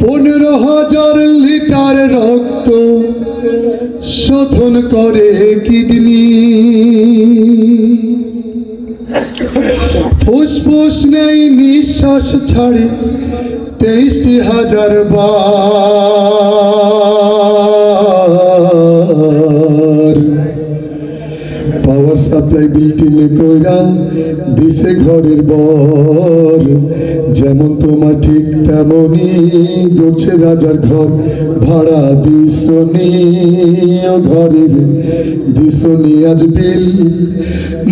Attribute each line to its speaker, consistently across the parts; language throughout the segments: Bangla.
Speaker 1: 15,000 লিটার রক্ত শোধন করে কিডনি, ফুসফুস নেই নিঃশ্বাস ছাড়ে 23,000 বার। পাওয়ার সাপ্লাই বিল্টিনে কইরা দিছে ঘরের বর, যেমন তোমার ঠিক তেমনি গড়ছে রাজার ঘর। ভাড়া দিসনি ঘরের দিসনি আজ বিল,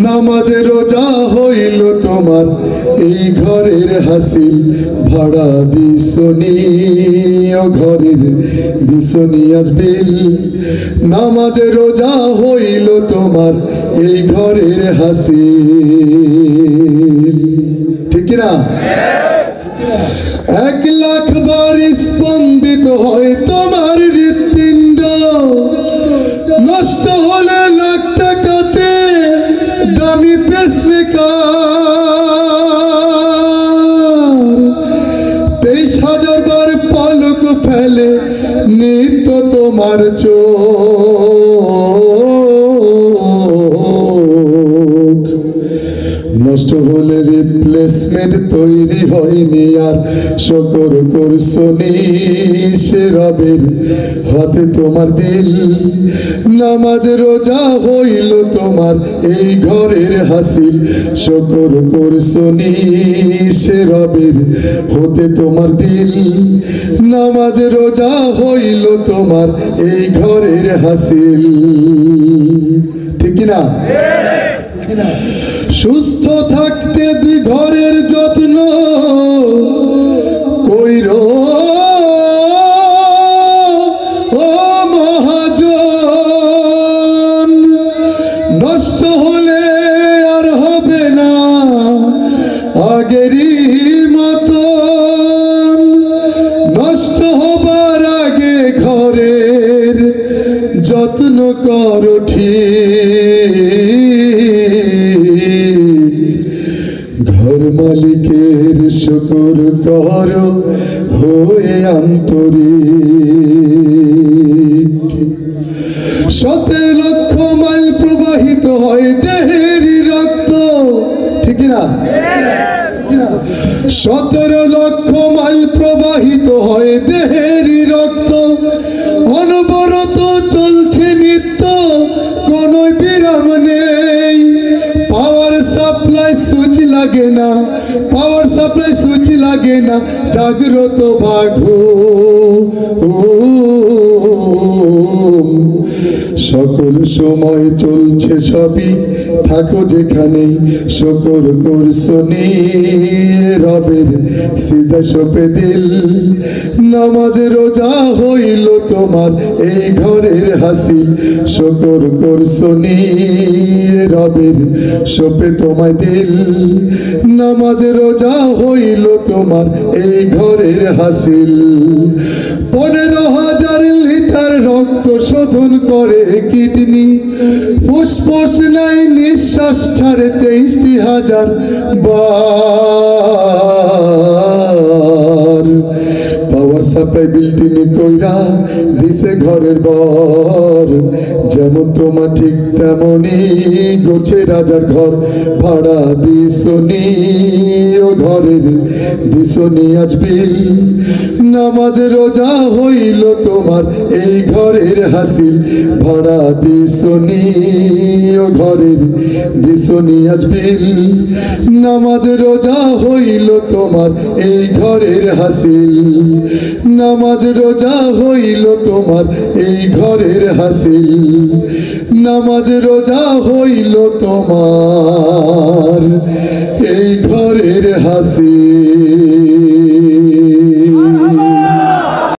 Speaker 1: নামাজে রোজা হইল তোমার এই ঘরের হাসিল। ভাড়া দিসনি ঘরের দিসনি আজ বিল, নামাজে রোজা হইল তোমার এই ঘরের হাসিল। ঠিক না? 1 লাখ বার স্পন্দিত হয় তোমার হৃৎপিণ্ড, নষ্ট হলে লাখ টাকাতে দামি পেসমেকার। 23,000 বার পলক ফেলে নিত্য তোমার চোখ, নষ্ট হলে রিপ্লেসমেন্ট তৈরি হয়নি আর। শুকর করছনি সে রবের হাতে তোমার দিল, নামাজ রোজা হইল তোমার এই ঘরের হাসিল। শুকর করছনি সে রবের হতে তোমার দিল, নামাজ রোজা হইল তোমার এই ঘরের হাসিল। ঠিক না? সুস্থ থাকতে ঘরের যত্ন কইরো ও মহাজন, নষ্ট হলে আর হবে না আগেরই মতন। নষ্ট হবার আগে ঘরের যত্ন করো ঠিক, ঘর মালিকের শুকর করো হয়ে আন্তরিক। 17 লক্ষ মাইল প্রবাহিত হয় দেহেরই রক্ত। ঠিক না? 17 লক্ষ মাইল প্রবাহিত হয় দেহেরই রক্ত, অনবরত চলছে নিত্য, কোন বিরাম নেই। পাওয়ার সাপ্লাই সুইচ লাগে না, পাওয়ার সাপ্লাই সুইচ লাগে না, জাগ্রত বাঘু সকল সময় চলছে সবই, থাকো যেখানেই। শুকর করছনি রবের সিজদা সপে দিল, নামাজ রোজা হইল তোমার এই ঘরের হাসিল। শুকর করছনি রবের সপে তোমায় দিল, নামাজ রোজা হইল তোমার এই ঘরের হাসিল। 15,000 লিটার রক্ত শোধন করে কিডনি, ফুসফুস নাই নিঃশ্বাস ছাড়ে 23,000 বার। পাওয়ার সাপ্লাই বিল্টিনে কইরা দিছে ঘরের বর, যেমন তোমার ঠিক তেমনি গড়ছে রাজার ঘর। ভাড়া দিসনি ও ঘরের দিসনি আজ বিল, নামাজ রোজা হইল তোমার এই ঘরের হাসিল। ভাড়া দিসনি ও ঘরের দিসনি আজ বিল, নামাজ রোজা হইল তোমার এই ঘরের হাসিল। নামাজ রোজা হইল তোমার এই ঘরের হাসিল, নামাজ রোজা হইল তোমার এই ঘরের হাসিল।